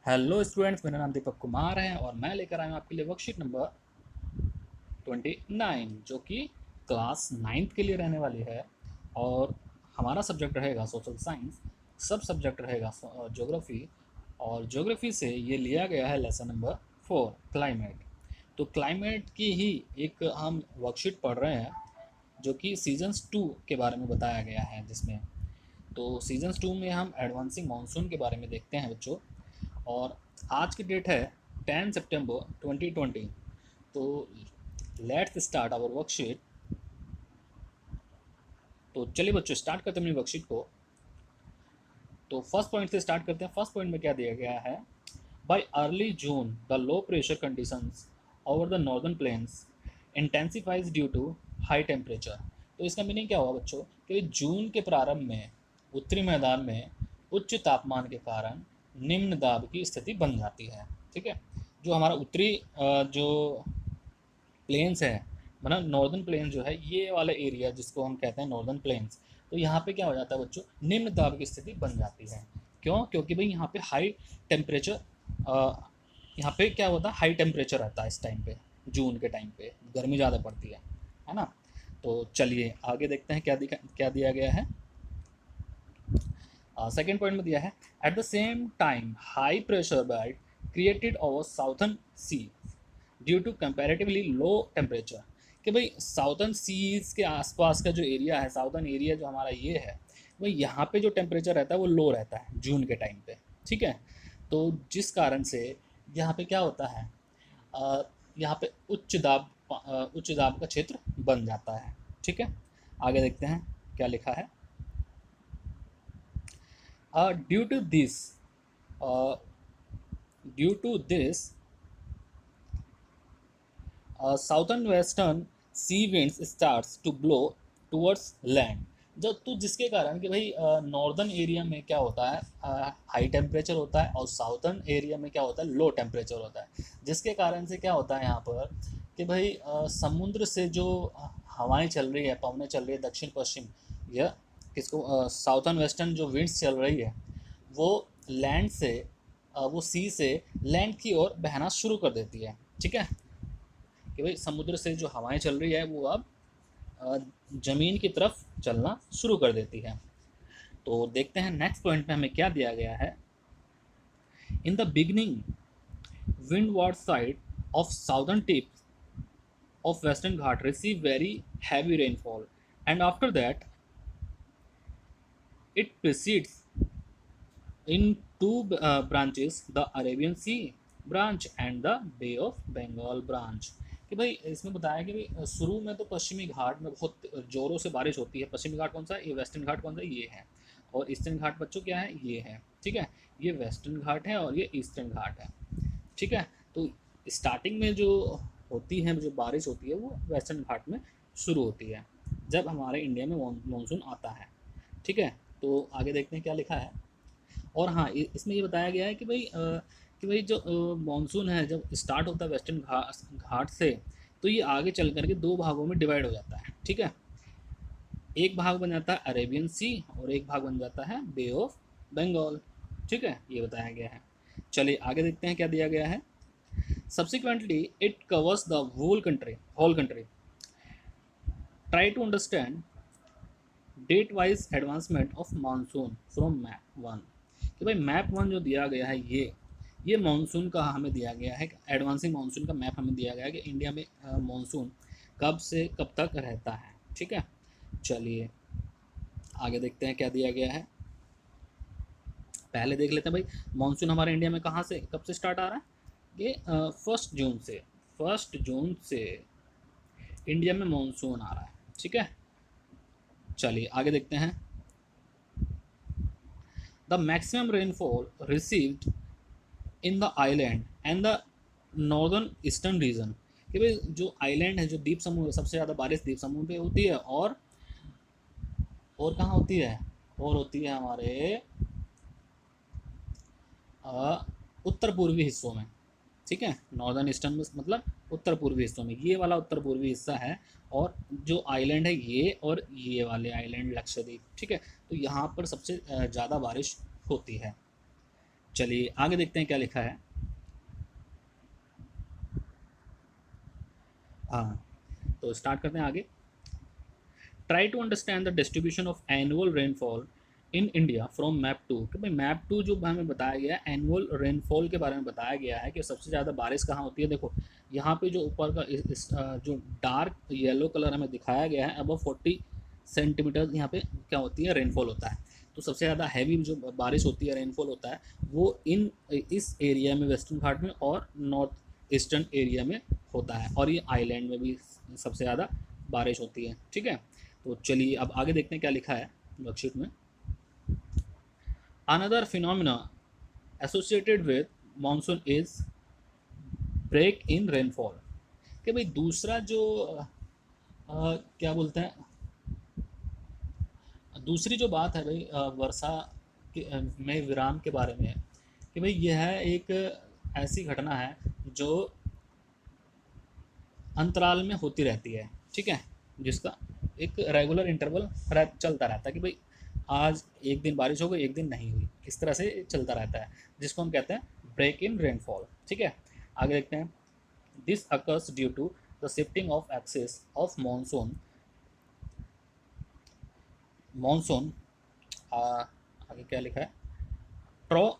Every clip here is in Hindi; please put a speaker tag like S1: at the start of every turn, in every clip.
S1: हेलो स्टूडेंट्स, मेरा नाम दीपक कुमार है और मैं लेकर आया हूँ आपके लिए वर्कशीट नंबर 29 जो कि क्लास 9th के लिए रहने वाली है। और हमारा सब्जेक्ट रहेगा सोशल साइंस, सब सब्जेक्ट रहेगा ज्योग्राफी। और ज्योग्राफी से ये लिया गया है लेसन नंबर 4 क्लाइमेट। तो क्लाइमेट की ही एक हम वर्कशीट पढ़ रहे हैं जो कि सीजन्स 2 के बारे में बताया गया है, जिसमें तो सीजन्स 2 में हम एडवांसिंग मानसून के बारे में देखते हैं बच्चों। और आज की डेट है 10 सितंबर 2020। तो लेट्स स्टार्ट आवर वर्कशीट। तो चलिए बच्चों स्टार्ट करते हैं अपनी वर्कशीट को। तो फर्स्ट पॉइंट से स्टार्ट करते हैं। फर्स्ट पॉइंट में क्या दिया गया है? By early June the low pressure conditions over the northern plains intensifies due to high temperature. तो इसका मीनिंग क्या होगा बच्चों कि जून के प्रारंभ में उत्तरी मैदान में उच्च तापमान के कारण निम्न दाब की स्थिति बन जाती है। ठीक है, जो हमारा उत्तरी जो प्लेन्स है, मतलब नॉर्दर्न प्लेन्स जो है, ये वाला एरिया जिसको हम कहते हैं नॉर्दर्न प्लेन्स, तो यहाँ पे क्या हो जाता है बच्चों, निम्न दाब की स्थिति बन जाती है। क्यों? क्योंकि भाई यहाँ पे हाई टेम्परेचर, यहाँ पे क्या होता है, हाई टेम्परेचर रहता है इस टाइम पे, जून के टाइम पे गर्मी ज़्यादा पड़ती है ना। तो चलिए आगे देखते हैं क्या दिया गया है। सेकेंड पॉइंट में दिया है at the same time high pressure belt created over southern sea due to comparatively low temperature. कि भाई साउथर्न सीज के आसपास का जो एरिया है, साउथर्न एरिया जो हमारा ये है, भाई यहाँ पे जो टेम्परेचर रहता है वो लो रहता है जून के टाइम पे। ठीक है, तो जिस कारण से यहाँ पे क्या होता है, अ, यहाँ पे उच्च दाब का क्षेत्र बन जाता है। ठीक है, आगे देखते हैं क्या लिखा है। Due to this due to this southern western sea winds starts to blow towards land. जब तो जिसके कारण कि भाई नॉर्दर्न एरिया में क्या होता है, हाई टेम्परेचर होता है और साउथर्न एरिया में क्या होता है, लो टेम्परेचर होता है। जिसके कारण से क्या होता है यहाँ पर कि भाई समुद्र से जो हवाएं चल रही है, पवनें चल रही है दक्षिण पश्चिम, या किसको साउथर्न वेस्टर्न जो विंड्स चल रही है, वो लैंड से वो सी से लैंड की ओर बहना शुरू कर देती है। ठीक है, कि भाई समुद्र से जो हवाएं चल रही है वो अब ज़मीन की तरफ चलना शुरू कर देती है। तो देखते हैं नेक्स्ट पॉइंट में हमें क्या दिया गया है। In the beginning windward side of southern tip of western ghat receive very heavy rainfall, and after that it proceeds in two branches, the Arabian Sea branch and the Bay of Bengal branch। कि भाई इसमें बताया कि भाई शुरू में तो पश्चिमी घाट में बहुत ज़ोरों से बारिश होती है। पश्चिमी घाट कौन सा है? ये वेस्टर्न घाट कौन सा है? ये है। और ईस्टर्न घाट बच्चों क्या है? ये है। ठीक है, ये वेस्टर्न घाट है और ये ईस्टर्न घाट है। ठीक है, तो स्टार्टिंग में जो होती है, जो बारिश होती है, वो वेस्टर्न घाट में शुरू होती है जब हमारे इंडिया में मानसून आता है। ठीक है, तो आगे देखते हैं क्या लिखा है। और हाँ, इसमें ये बताया गया है कि भाई जो मानसून है जब स्टार्ट होता है वेस्टर्न घाट से, तो ये आगे चल करके दो भागों में डिवाइड हो जाता है। ठीक है, एक भाग बन जाता है अरेबियन सी और एक भाग बन जाता है बे ऑफ बंगाल। ठीक है, ये बताया गया है। चलिए आगे देखते हैं क्या दिया गया है। Subsequently it covers the whole country. Try to understand date wise advancement of monsoon from map one. कि भाई मैप वन जो दिया गया है, ये मानसून का हमें दिया गया है, एडवांसिंग मानसून का मैप हमें दिया गया है कि इंडिया में मानसून कब से कब तक रहता है। ठीक है, चलिए आगे देखते हैं क्या दिया गया है। पहले देख लेते हैं भाई मानसून हमारे इंडिया में कहाँ से कब से स्टार्ट आ रहा है। ये 1 जून से इंडिया में मानसून आ रहा है। ठीक है, चलिए आगे देखते हैं। The maximum rainfall received in the island and the northern eastern region. कि भाई जो आइलैंड है, जो द्वीप समूह है, सबसे ज़्यादा बारिश द्वीप समूह पे होती है। और कहाँ होती है? और होती है हमारे उत्तर पूर्वी हिस्सों में। ठीक है, नॉर्दर्न ईस्टर्न में मतलब उत्तर पूर्वी हिस्सों में, ये वाला उत्तर पूर्वी हिस्सा है। और जो आइलैंड है ये, और ये वाले आइलैंड लक्षद्वीप। ठीक है, तो यहाँ पर सबसे ज़्यादा बारिश होती है। चलिए आगे देखते हैं क्या लिखा है। हाँ, तो स्टार्ट करते हैं आगे। Try to understand the distribution of annual rainfall in India from map two. कि भाई मैप टू जो हमें बताया गया है एनुअल रेनफॉल के बारे में बताया गया है कि सबसे ज़्यादा बारिश कहाँ होती है। देखो यहाँ पे जो ऊपर का जो डार्क येलो कलर हमें दिखाया गया है अबव 40 सेंटीमीटर यहाँ पे क्या होती है रेनफॉल होता है। तो सबसे ज़्यादा हैवी जो बारिश होती है रेनफॉल होता है वो इस एरिया में वेस्टर्न घाट में और नॉर्थ ईस्टर्न एरिया में होता है और ये आइलैंड में भी सबसे ज़्यादा बारिश होती है। ठीक है, तो चलिए अब आगे देखते हैं क्या लिखा है वर्कशीट में। Another phenomena associated with monsoon is break in rainfall. कि भाई दूसरा जो क्या बोलते हैं, दूसरी जो बात है भाई वर्षा में विराम के बारे में है कि भाई यह एक ऐसी घटना है जो अंतराल में होती रहती है। ठीक है, जिसका एक रेगुलर इंटरवल चलता रहता है कि भाई आज एक दिन बारिश हो गई एक दिन नहीं हुई, इस तरह से चलता रहता है, जिसको हम कहते हैं ब्रेक इन रेनफॉल। ठीक है, आगे देखते हैं। This occurs due to the shifting of axis of monsoon आगे क्या लिखा है, ट्रॉ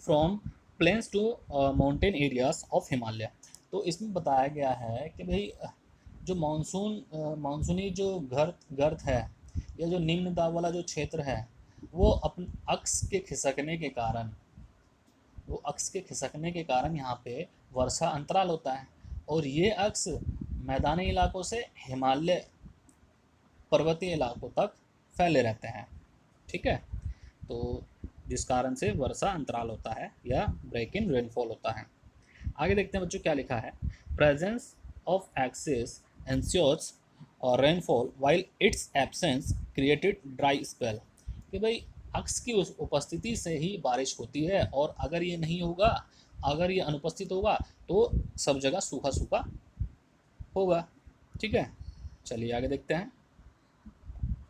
S1: from plains to mountain areas of Himalaya. तो इसमें बताया गया है कि भाई जो मानसूनी जो गर्त है या जो निम्न दाब वाला जो क्षेत्र है वो अपन अक्ष के खिसकने के कारण यहाँ पे वर्षा अंतराल होता है और ये अक्ष मैदानी इलाकों से हिमालय पर्वतीय इलाकों तक फैले रहते हैं। ठीक है, तो जिस कारण से वर्षा अंतराल होता है या ब्रेक इन रेनफॉल होता है। आगे देखते हैं बच्चों क्या लिखा है। प्रेजेंस ऑफ एक्सिस एंश्योर्स और rainfall while it's absence created dry spell. कि भाई अक्स की उस उपस्थिति से ही बारिश होती है और अगर ये नहीं होगा, अगर ये अनुपस्थित होगा तो सब जगह सूखा सूखा होगा। ठीक है, चलिए आगे देखते हैं।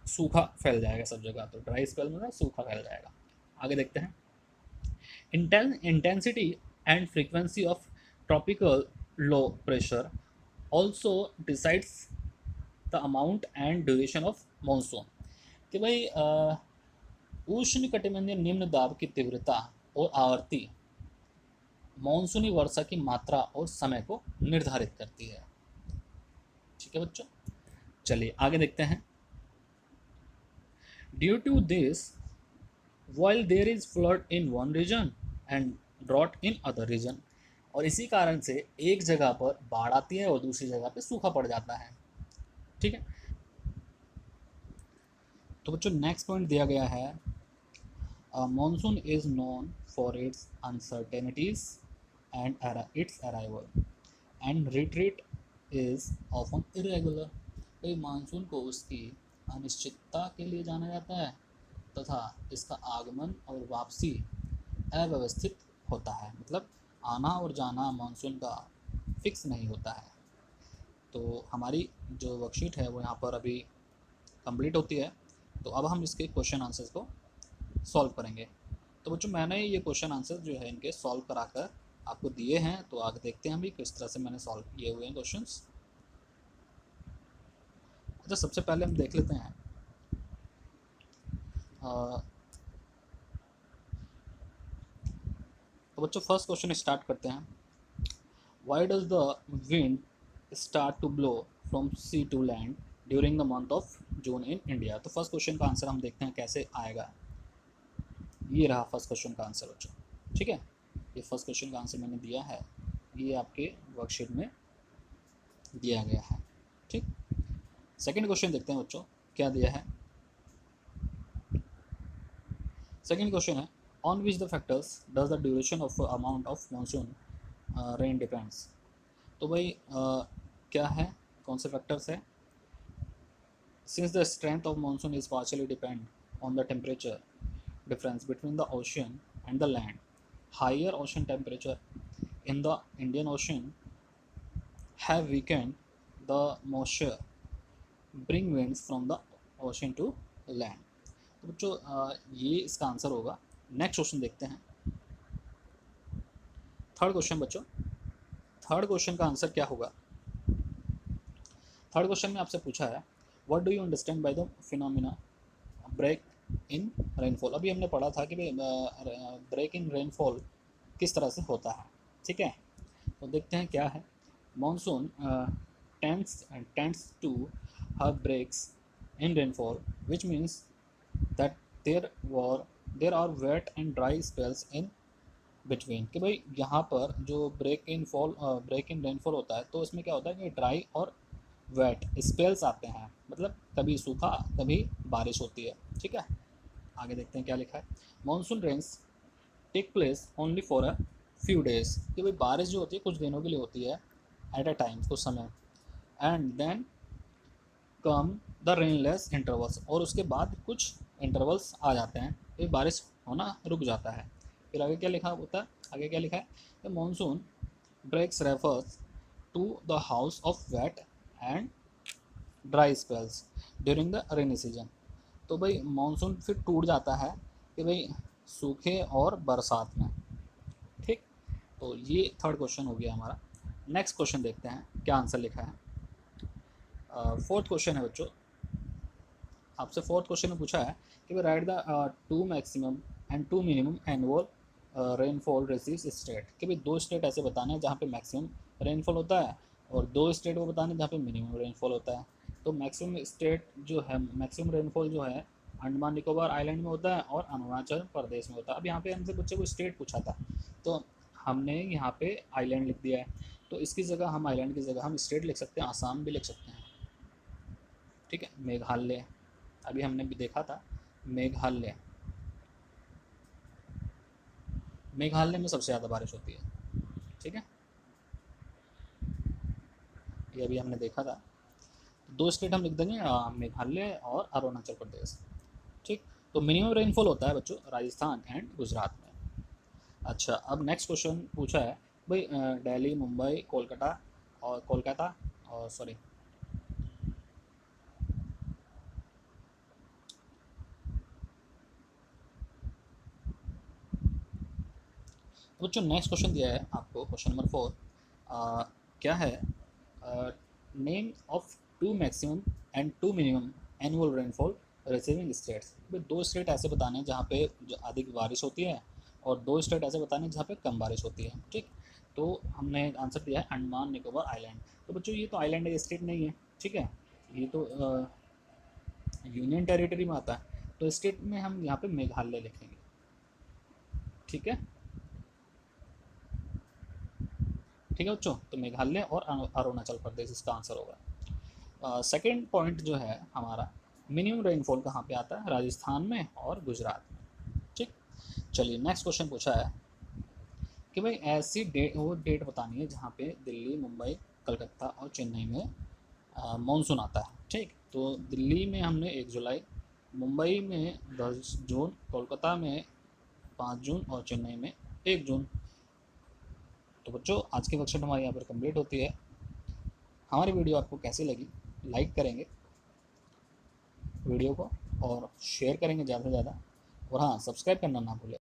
S1: सूखा फैल जाएगा सब जगह, तो ड्राई स्पेल में ना सूखा फैल जाएगा। आगे देखते हैं। Intensity and frequency of tropical low pressure also decides the amount and duration of monsoon. कि भाई उष्ण कटिबंधीय निम्न दाब की तीव्रता और आवर्ती मानसूनी वर्षा की मात्रा और समय को निर्धारित करती है। ठीक है बच्चों, चलिए आगे देखते हैं। Due to this while there is flood in one region and drought in other region। और इसी कारण से एक जगह पर बाढ़ आती है और दूसरी जगह पे सूखा पड़ जाता है। ठीक है, तो बच्चों नेक्स्ट पॉइंट दिया गया है monsoon is known for its uncertainties and it's arrival and retreat is often irregular. भाई मानसून को उसकी अनिश्चितता के लिए जाना जाता है तथा इसका आगमन और वापसी अव्यवस्थित होता है। मतलब आना और जाना मानसून का फिक्स नहीं होता है। तो हमारी जो वर्कशीट है वो यहाँ पर अभी कंप्लीट होती है। तो अब हम इसके क्वेश्चन आंसर्स को सॉल्व करेंगे। तो बच्चों मैंने ये क्वेश्चन आंसर जो है इनके सॉल्व कराकर आपको दिए हैं, तो आगे देखते हैं हम भी किस तरह से मैंने सॉल्व किए हुए हैं क्वेश्चंस। अच्छा, सबसे पहले हम देख लेते हैं तो बच्चों फर्स्ट क्वेश्चन स्टार्ट करते हैं। Why does the wind start to blow from sea to land during the month of June in India. तो फर्स्ट क्वेश्चन का आंसर हम देखते हैं कैसे आएगा। ये रहा फर्स्ट क्वेश्चन का आंसर बच्चों। ठीक है, ये फर्स्ट क्वेश्चन का आंसर मैंने दिया है, ये आपके वर्कशीट में दिया गया है। ठीक, सेकेंड क्वेश्चन देखते हैं बच्चों क्या दिया है। सेकेंड क्वेश्चन है on which the factors does the duration of amount of monsoon rain depends. तो भाई क्या है, कौन से फैक्टर्स है। Since the strength of monsoon is partially depend on the temperature difference between the ocean and the land, higher ocean temperature in the Indian Ocean have weakened the moisture bring winds from the ocean to land। तो बच्चों ये इसका आंसर होगा। नेक्स्ट क्वेश्चन देखते हैं। थर्ड क्वेश्चन बच्चों, थर्ड क्वेश्चन का आंसर क्या होगा? थर्ड क्वेश्चन में आपसे पूछा है what do you understand by the phenomena break in rainfall. अभी हमने पढ़ा था कि ब्रेक इन रेनफॉल किस तरह से होता है, ठीक है। तो देखते हैं क्या है। Monsoon tends to have breaks in rainfall which means that there are wet and dry spells in between. कि भाई यहाँ पर जो ब्रेक इन रेनफॉल होता है तो इसमें क्या होता है कि ड्राई और वेट स्पेल्स आते हैं, मतलब कभी सूखा कभी बारिश होती है, ठीक है। आगे देखते हैं क्या लिखा है। Monsoon rains take place only for a few days. कि भाई बारिश जो होती है कुछ दिनों के लिए होती है, एट अ टाइम, कुछ समय, and then come the rainless intervals, और उसके बाद कुछ इंटरवल्स आ जाते हैं, फिर बारिश होना रुक जाता है। फिर आगे क्या लिखा होता है, आगे क्या लिखा है, monsoon breaks refers to the house of wet and dry spells during the rainy season. तो भाई मानसून फिर टूट जाता है कि भाई सूखे और बरसात में, ठीक। तो ये थर्ड क्वेश्चन हो गया हमारा। नेक्स्ट क्वेश्चन देखते हैं क्या आंसर लिखा है। फोर्थ क्वेश्चन है बच्चों, आपसे फोर्थ क्वेश्चन में पूछा है कि भाई write the two maximum and two minimum annual rainfall receives state. कि भाई दो स्टेट ऐसे बताने हैं जहाँ पे मैक्सिमम रेनफॉल होता है और दो स्टेट वो बताने जहाँ पे मिनिमम रेनफॉल होता है। तो मैक्सिमम स्टेट जो है, मैक्सिमम रेनफॉल जो है अंडमान निकोबार आइलैंड में होता है और अरुणाचल प्रदेश में होता है। अब यहाँ पे हमसे बच्चे को स्टेट पूछा था तो हमने यहाँ पे आइलैंड लिख दिया है, तो इसकी जगह हम आइलैंड की जगह हम स्टेट लिख सकते हैं, आसाम भी लिख सकते हैं, ठीक है। मेघालय, अभी हमने भी देखा था मेघालय, मेघालय में सबसे ज़्यादा बारिश होती है, ठीक है, ये अभी हमने देखा था। दो स्टेट हम लिख देंगे, मेघालय और अरुणाचल प्रदेश, ठीक। तो मिनिमम रेनफॉल होता है बच्चों राजस्थान एंड गुजरात में। अच्छा, अब नेक्स्ट क्वेश्चन पूछा है भाई दिल्ली, मुंबई, कोलकाता और सॉरी बच्चों नेक्स्ट क्वेश्चन दिया है आपको, क्वेश्चन नंबर 4 क्या है, name of two maximum and two minimum annual rainfall receiving states. भाई दो स्टेट ऐसे बताने हैं जहाँ पे जो अधिक बारिश होती है और दो स्टेट ऐसे बताने हैं जहाँ पे कम बारिश होती है, ठीक। तो हमने आंसर दिया है अंडमान निकोबार आइलैंड। तो बच्चों ये तो आइलैंड है, स्टेट नहीं है, ठीक है। ये तो यूनियन टेरिटरी में आता है, तो स्टेट में हम यहाँ पे मेघालय लिखेंगे, ठीक है, ठीक है बच्चों। तो मेघालय और अरुणाचल प्रदेश इसका आंसर होगा। सेकंड पॉइंट जो है हमारा, मिनिमम रेनफॉल कहाँ पे आता है, राजस्थान में और गुजरात में, ठीक। चलिए नेक्स्ट क्वेश्चन पूछा है कि भाई ऐसी डेट, वो डेट बतानी है जहाँ पे दिल्ली, मुंबई, कलकत्ता और चेन्नई में मानसून आता है, ठीक। तो दिल्ली में हमने 1 जुलाई, मुंबई में 10 जून, कोलकाता में 5 जून और चेन्नई में 1 जून। तो बच्चों आज की वर्कशीट हमारी यहाँ पर कंप्लीट होती है। हमारी वीडियो आपको कैसी लगी, लाइक करेंगे वीडियो को और शेयर करेंगे ज़्यादा से ज़्यादा, और हाँ सब्सक्राइब करना ना भूलें।